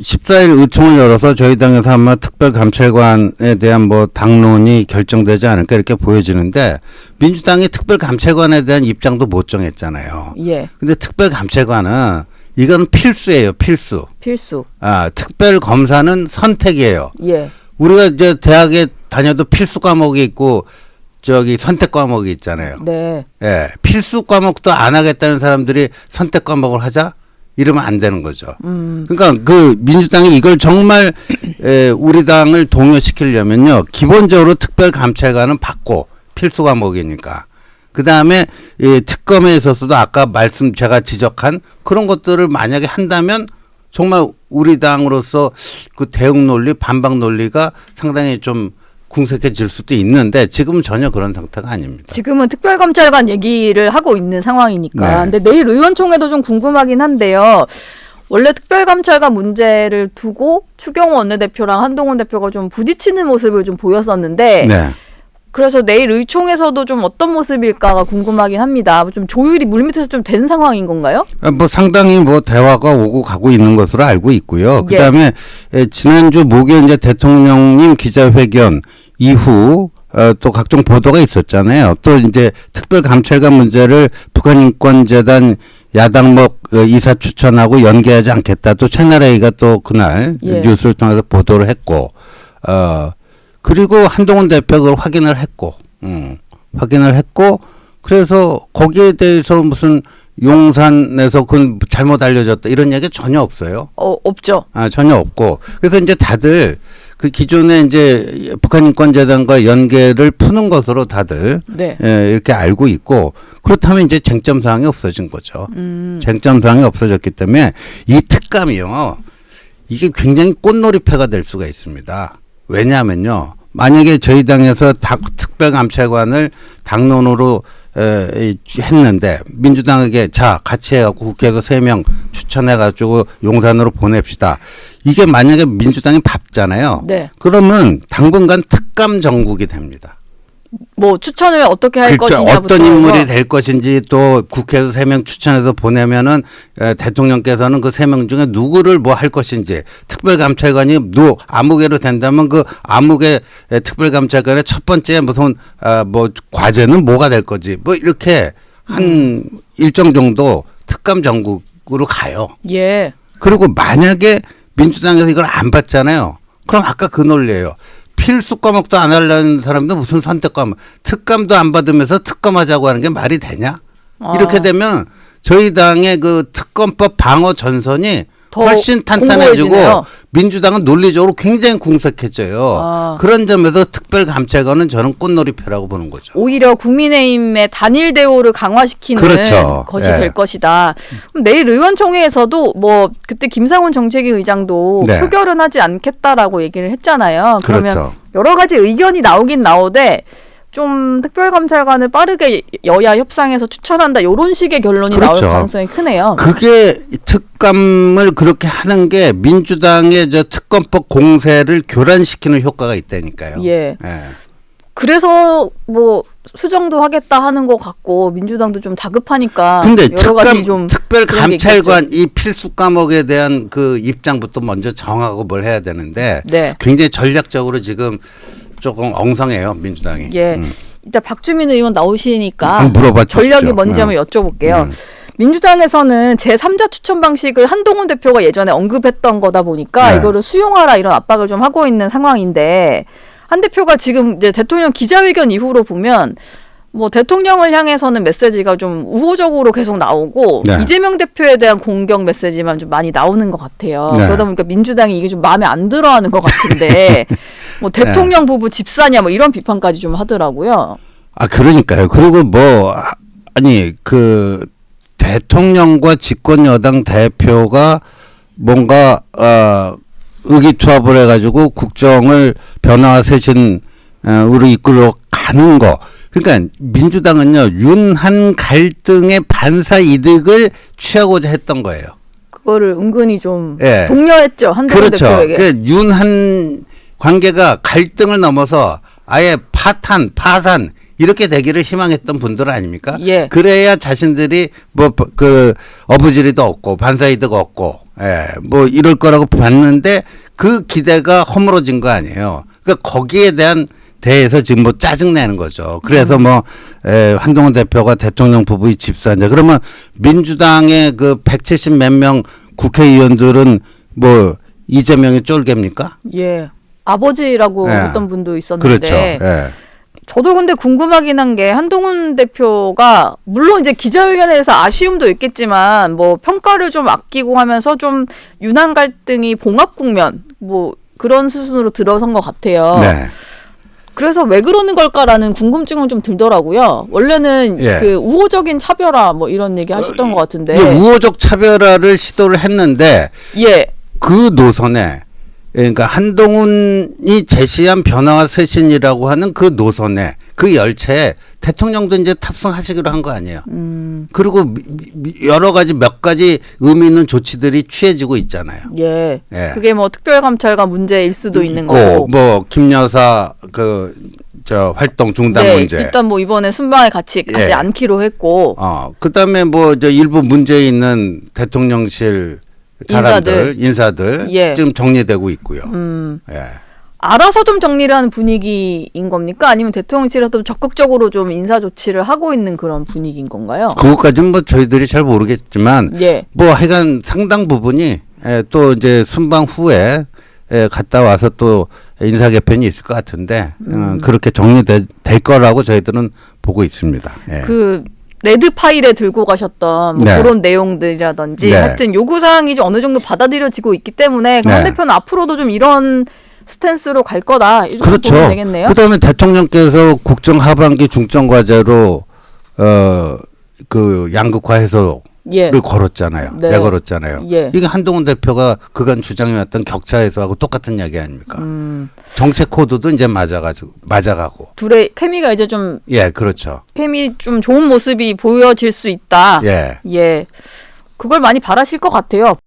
14일 의총을 열어서 저희 당에서 아마 특별감찰관에 대한 뭐 당론이 결정되지 않을까 이렇게 보여지는데, 민주당이 특별감찰관에 대한 입장도 못 정했잖아요. 예. 근데 특별감찰관은 이건 필수예요, 필수. 필수. 특별검사는 선택이에요. 예. 우리가 이제 대학에 다녀도 필수 과목이 있고 선택 과목이 있잖아요. 네. 예. 필수 과목도 안 하겠다는 사람들이 선택 과목을 하자? 이러면 안 되는 거죠. 그러니까 그 민주당이 이걸 정말 우리 당을 동요시키려면요, 기본적으로 특별감찰관은 받고, 필수 과목이니까. 그 다음에 특검에 있어서도 아까 제가 지적한 그런 것들을 만약에 한다면 정말 우리 당으로서 그 대응 논리, 반박 논리가 상당히 좀 궁색해질 수도 있는데, 지금은 전혀 그런 상태가 아닙니다. 지금은 특별감찰관 얘기를 하고 있는 상황이니까. 네. 근데 내일 의원총회도 좀 궁금하긴 한데요. 원래 특별감찰관 문제를 두고 추경호 원내대표랑 한동훈 대표가 좀 부딪히는 모습을 좀 보였었는데, 네. 그래서 내일 의총에서도 좀 어떤 모습일까가 궁금하긴 합니다. 좀 조율이 물밑에서 좀 된 상황인 건가요? 뭐 상당히 뭐 대화가 오고 가고 있는 것으로 알고 있고요. 예. 그다음에 지난주 목요일 이제 대통령님 기자회견 이후 또 각종 보도가 있었잖아요. 또 이제 특별감찰관 문제를 북한인권재단 야당목 이사 추천하고 연계하지 않겠다. 또 채널A가 또 그날 예. 뉴스를 통해서 보도를 했고, 그리고 한동훈 대표가 그걸 확인을 했고, 그래서 거기에 대해서 무슨 용산에서 그건 잘못 알려졌다 이런 얘기 전혀 없어요. 없죠. 전혀 없고. 그래서 이제 다들 그 기존에 이제 북한인권재단과 연계를 푸는 것으로 다들 네. 이렇게 알고 있고, 그렇다면 이제 쟁점 사항이 없어진 거죠. 쟁점 사항이 없어졌기 때문에 이 특감이요, 이게 굉장히 꽃놀이패가 될 수가 있습니다. 왜냐하면요, 만약에 저희 당에서 특별감찰관을 당론으로 했는데 민주당에게 자 같이 해갖고 국회에서 3명 추천해가지고 용산으로 보냅시다. 이게 만약에 민주당이 밟잖아요. 네. 그러면 당분간 특감 정국이 됩니다. 뭐 추천을 어떻게 할 그렇죠. 것이냐부터 어떤 인물이 해서. 될 것인지, 또 국회에서 3명 추천해서 보내면은 대통령께서는 그 3명 중에 누구를 뭐 할 것인지, 특별감찰관이 아무개로 된다면 그 아무개 특별감찰관의 첫 번째 무슨 뭐 과제는 뭐가 될 거지, 뭐 이렇게 한 일정 정도 특감 정국으로 가요. 예. 그리고 만약에 민주당에서 이걸 안 받잖아요. 그럼 아까 그 논리예요. 필수 과목도 안 하려는 사람도 무슨 선택 과목, 특감도 안 받으면서 특검하자고 하는 게 말이 되냐? 이렇게 되면 저희 당의 그 특검법 방어 전선이 훨씬 탄탄해지고 공고해지네요. 민주당은 논리적으로 굉장히 궁색해져요. 그런 점에서 특별감찰관은 저는 꽃놀이패라고 보는 거죠. 오히려 국민의힘의 단일 대우를 강화시키는 그렇죠. 것이 예. 될 것이다. 그럼 내일 의원총회에서도 뭐 그때 김상훈 정책위 의장도 네. 표결은 하지 않겠다라고 얘기를 했잖아요. 그러면 그렇죠. 여러 가지 의견이 나오긴 나오되 좀 특별감찰관을 빠르게 여야 협상에서 추천한다, 이런 식의 결론이 그렇죠. 나올 가능성이 크네요. 그게 특감을 그렇게 하는 게 민주당의 저 특검법 공세를 교란시키는 효과가 있다니까요. 예. 그래서 뭐 수정도 하겠다 하는 것 같고, 민주당도 좀 다급하니까 근데 여러 가지 좀 특별감찰관 이 필수 과목에 대한 그 입장부터 먼저 정하고 뭘 해야 되는데, 네. 굉장히 전략적으로 지금 조금 엉성해요, 민주당이. 예. 이따 박주민 의원 나오시니까 한번 물어봐 주시죠. 전략이 뭔지 한번 여쭤볼게요. 민주당에서는 제3자 추천 방식을 한동훈 대표가 예전에 언급했던 거다 보니까 네. 이거를 수용하라, 이런 압박을 좀 하고 있는 상황인데, 한 대표가 지금 이제 대통령 기자회견 이후로 보면 뭐 대통령을 향해서는 메시지가 좀 우호적으로 계속 나오고, 네. 이재명 대표에 대한 공격 메시지만 좀 많이 나오는 것 같아요. 네. 그러다 보니까 민주당이 이게 좀 마음에 안 들어하는 것 같은데 뭐 대통령 부부 집사냐 뭐 이런 비판까지 좀 하더라고요. 그러니까요. 그리고 뭐 그 대통령과 집권 여당 대표가 뭔가 의기투합을 해가지고 국정을 변화와 쇄신으로 이끌어 가는 거. 그러니까 민주당은요, 윤한 갈등의 반사 이득을 취하고자 했던 거예요. 그거를 은근히 좀 예. 독려했죠, 한동훈 그렇죠. 대표에게. 그 윤한 관계가 갈등을 넘어서 아예 파산 이렇게 되기를 희망했던 분들 아닙니까? 예. 그래야 자신들이 뭐 그 어부지리도 없고 반사이드가 없고 뭐 이럴 거라고 봤는데 그 기대가 허물어진 거 아니에요. 그러니까 거기에 대해서 지금 뭐 짜증 내는 거죠. 그래서 뭐 한동훈 대표가 대통령 부부의 집사냐. 그러면 민주당의 그 170 몇 명 국회의원들은 뭐 이재명이 쫄개입니까? 예. 아버지라고 예. 했던 분도 있었는데. 그렇죠. 예. 저도 근데 궁금하긴 한 게 한동훈 대표가 물론 이제 기자회견에서 아쉬움도 있겠지만 뭐 평가를 좀 아끼고 하면서 좀 윤한 갈등이 봉합 국면 뭐 그런 수순으로 들어선 것 같아요. 네. 그래서 왜 그러는 걸까라는 궁금증은 좀 들더라고요. 원래는 예. 그 우호적인 차별화 뭐 이런 얘기 하셨던 것 같은데. 이 우호적 차별화를 시도를 했는데 예. 그 노선에 그러니까 한동훈이 제시한 변화와 쇄신이라고 하는 그 노선에 그 열차에 대통령도 이제 탑승하시기로 한 거 아니에요. 그리고 여러 가지 몇 가지 의미 있는 조치들이 취해지고 있잖아요. 예. 예. 그게 뭐 특별감찰관 문제일 수도 있는 있고, 거고. 뭐 김 여사 저 활동 중단 네, 문제. 일단 뭐 이번에 순방에 같이 가지 예. 않기로 했고. 그다음에 뭐 저 일부 문제 있는 대통령실 사람들, 인사들 예. 지금 정리되고 있고요. 예. 알아서 좀 정리를 하는 분위기인 겁니까? 아니면 대통령실에서 적극적으로 좀 인사 조치를 하고 있는 그런 분위기인 건가요? 그것까지는 뭐 저희들이 잘 모르겠지만 예. 뭐 하여간 상당 부분이 또 이제 순방 후에 갔다 와서 또 인사 개편이 있을 것 같은데 그렇게 정리될 거라고 저희들은 보고 있습니다. 예. 그 레드 파일에 들고 가셨던 뭐 네. 그런 내용들이라든지 네. 하여튼 요구 사항이 좀 어느 정도 받아들여지고 있기 때문에 그 한 네. 대표는 앞으로도 좀 이런 스탠스로 갈 거다 이렇게 그렇죠. 보면 되겠네요. 그다음에 대통령께서 국정 하반기 중점 과제로 그 양극화해소를 예. 걸었잖아요. 네. 내걸었잖아요. 예. 이게 한동훈 대표가 그간 주장해왔던 격차 해소하고 똑같은 이야기 아닙니까? 정책 코드도 이제 맞아가고. 둘의 케미가 이제 좀 예, 그렇죠. 케미 좀 좋은 모습이 보여질 수 있다. 예. 예. 그걸 많이 바라실 것 같아요.